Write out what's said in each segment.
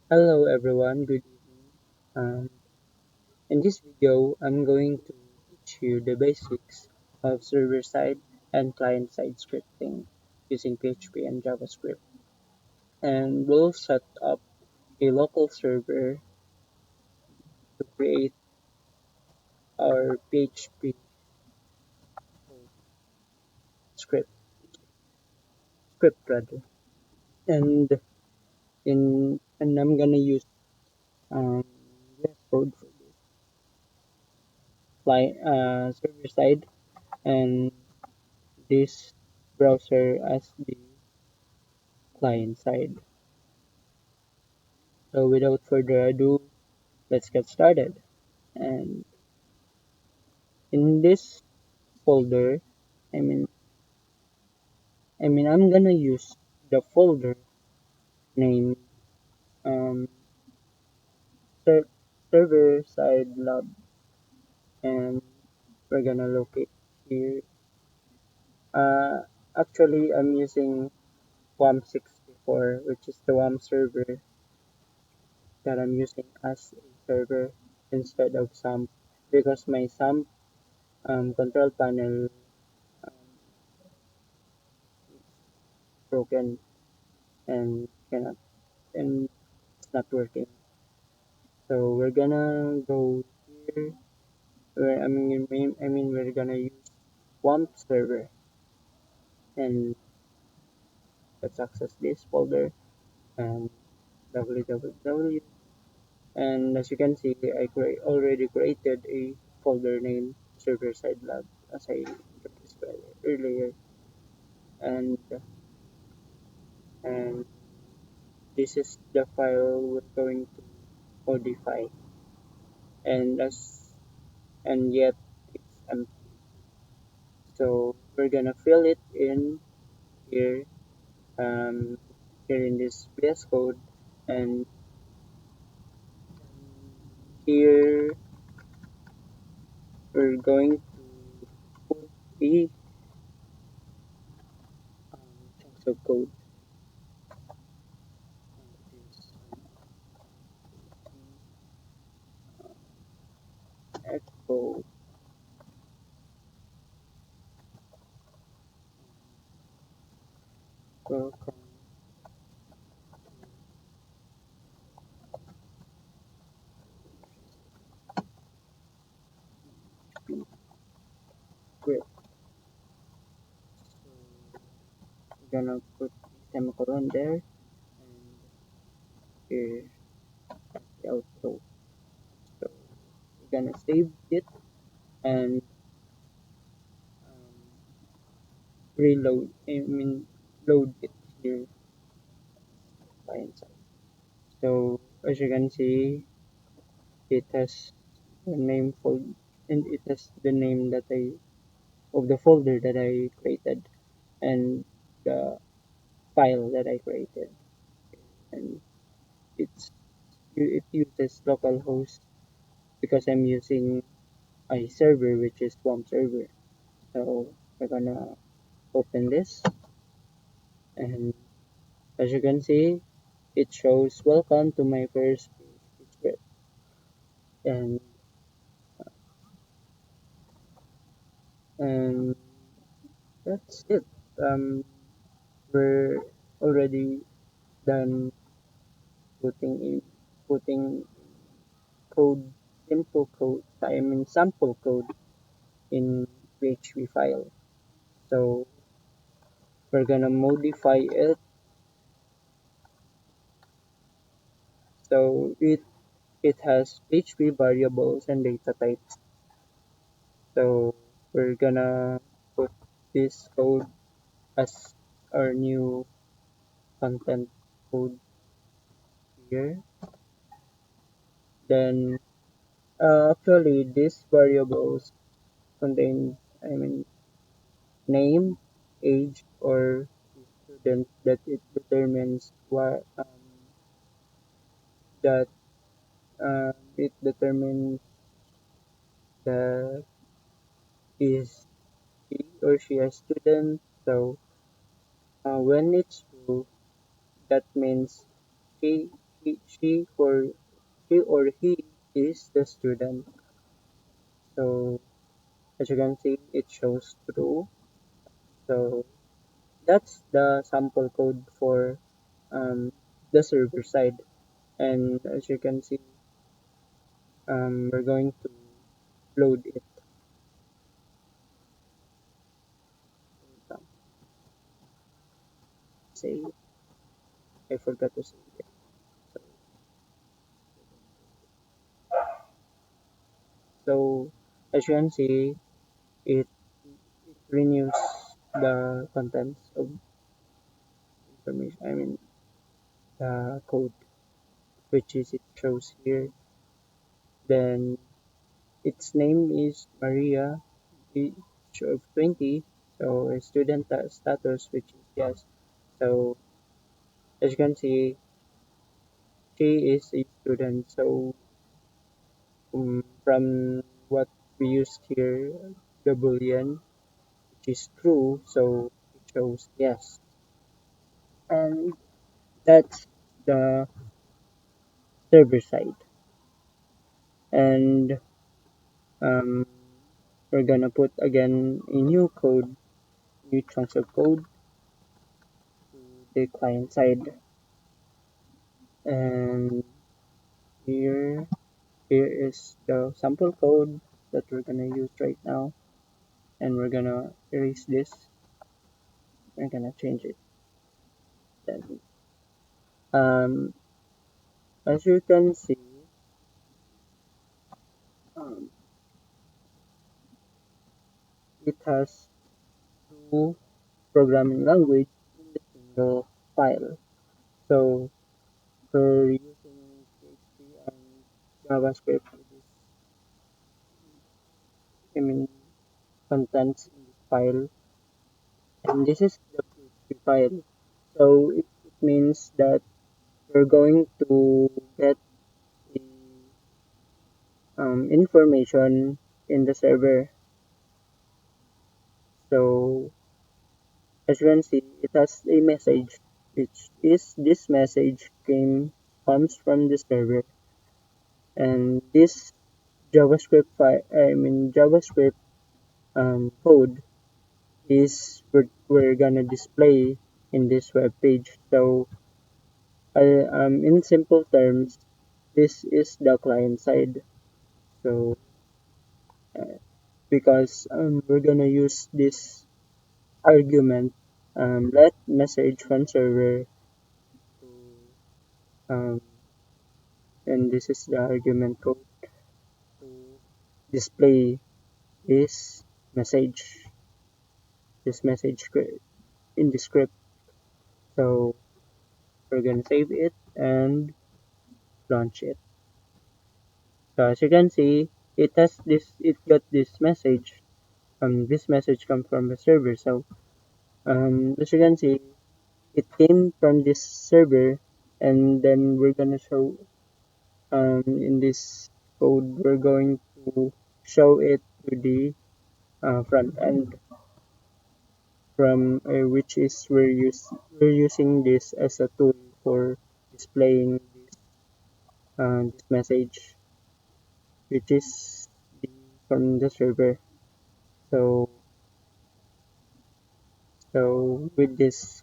Hello everyone, good evening. Um, in this video, I'm going to teach you the basics of server-side and client-side scripting using PHP and JavaScript. And we'll set up a local server to create our PHP script, script rather. And and I'm gonna use VS Code for this server-side and this browser as the client side. So without further ado, let's get started. And in this folder, I mean, I'm gonna use the folder named um, ser- server side lab, and we're gonna locate here. Uh, Actually, I'm using WAM64, which is the WAM server that I'm using as a server instead of SAMP because my SAMP control panel um, is broken and cannot and it's not working. So we're gonna go here. We're gonna use Wampserver and let's access this folder and www. And as you can see, already created a folder named server side lab as I introduced earlier, and and this is the file we're going to modify, and as and yet it's empty. So we're gonna fill it in here, um, here in this VS Code, and here we're going to put a chunks of code. This echo welcome to script. So we're gonna put a semicolon there, and here the outro. So we're gonna save it and reload. Load it here client side. So as you can see, it has the name fold and it has the name that I of the folder that I created and the file that I created, and it's it uses localhost because I'm using a server which is Wampserver. So we're gonna open this, and as you can see, it shows welcome to my first PHP script, and and that's it. Um, we're already done putting in putting code, simple code, sample code in PHP file. So we're gonna modify it so it has PHP variables and data types. So we're gonna put this code as our new content code here. Then actually these variables contain name, age, or student that it determines what that it determines that is he or she a student. So when it's true, that means he she or he is the student. So as you can see, it shows true. So that's the sample code for the server side. And as you can see, we're going to load it. Say, I forgot to say it. So, so as you can see, it, it renews the contents of information. I mean, the code, which is it shows here. Then its name is Maria, age of 20. So a student status, which is yes. So as you can see, she is a student. So from what we used here, the boolean, which is true, so it shows yes. And that's the server side. And um, we're gonna put again a new code, new chunks of code to the client side. And here, here is the sample code that we're gonna use right now. And we're gonna erase this. We're gonna change it. Then, um, as you can see, um, it has two programming language in the single file. So for using PHP and JavaScript, it is, I mean, contents in this file, and this is the PHP file. So it means that we're going to get the information in the server. So as you can see, it has a message, which is this message comes from the server, and this JavaScript file, I mean JavaScript code is we're gonna display in this web page. So in simple terms, this is the client side. So uh, because we're gonna use this argument, let message from server to um, and this is the argument code to display this message, in the script. So we're gonna save it and launch it. So as you can see, it got this message. This message come from the server. So as you can see, it came from this server, and then we're gonna show in this code we're going to show it to the front end from which is we're using this as a tool for displaying this message, which is the, from the server. So so with this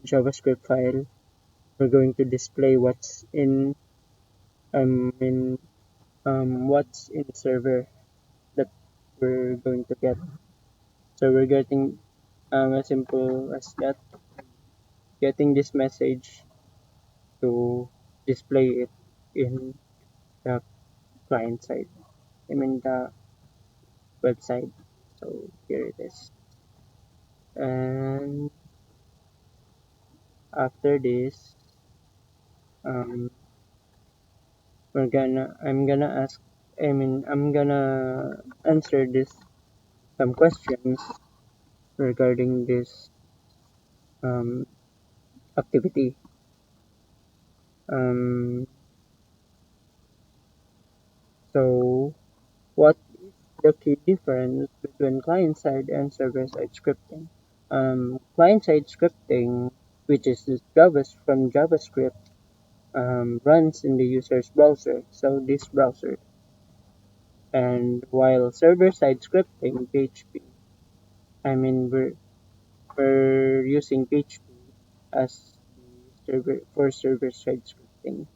JavaScript file, we're going to display in what's in the server that we're going to get. So we're getting as simple as that, getting this message to display it in the client side. I mean the website. So here it is. And after this, um, I'm gonna ask. I'm gonna answer this some questions regarding this um, activity. Um, so what is the key difference between client-side and server-side scripting? Client-side scripting, which is this from JavaScript, runs in the user's browser, so this browser. And while server-side scripting, PHP, I mean we're using PHP as the server for server-side scripting,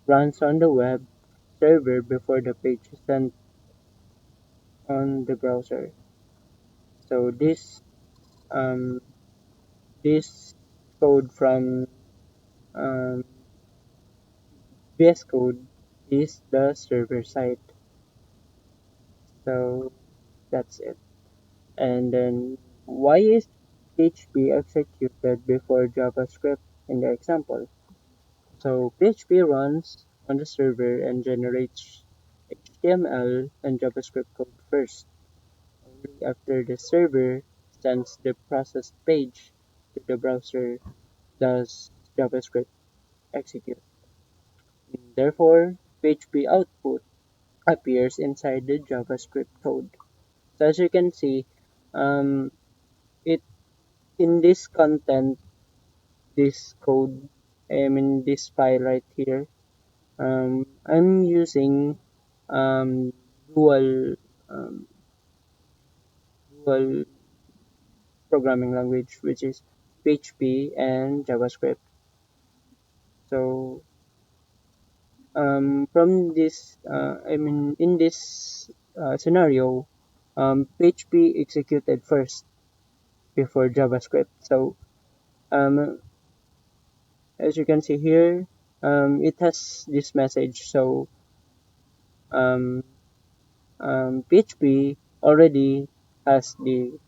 runs on the web server before the page is sent on the browser. So um, this code from um, VS Code is the server side. So that's it. And then why is PHP executed before JavaScript in the example? So PHP runs on the server and generates HTML and JavaScript code first. Only after the server sends the processed page to the browser does JavaScript execute. Therefore, PHP output appears inside the JavaScript code. So as you can see, um, it in this content, this code, I mean this file right here, I'm using um, dual um, dual programming language, which is PHP and JavaScript. So from this, I mean in this scenario, PHP executed first before JavaScript. So um, as you can see here, it has this message. So um, PHP already has the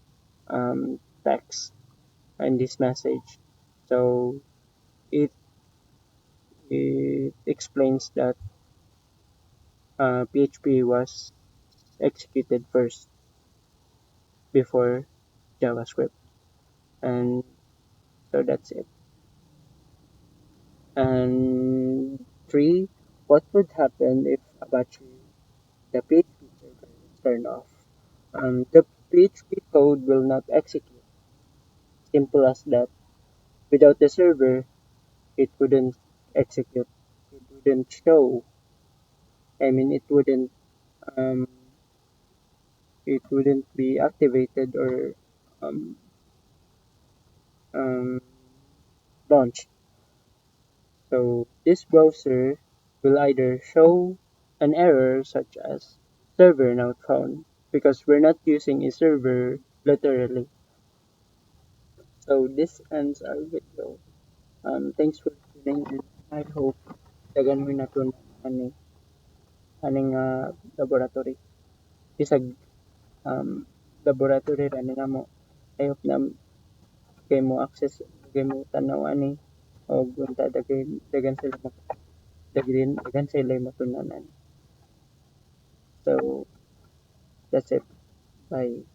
text and this message. So it, it explains that PHP was executed first before JavaScript. And so that's it. And three, what would happen if Apache, the PHP server, is turned off? The PHP code will not execute. Simple as that. Without the server, it wouldn't execute. It wouldn't show. I mean, um, it wouldn't be activated or um, um, launched. So this browser will either show an error such as server not found because we're not using a server literally. So this ends our video. Thanks for tuning in. I hope dagan mo natunan aning laboratory. Bisag laboratory ra ni namo. I hope na kay mo access kay mo tanaw ani o gunta dagan sila dagan sila matunanan. So that's it. Bye.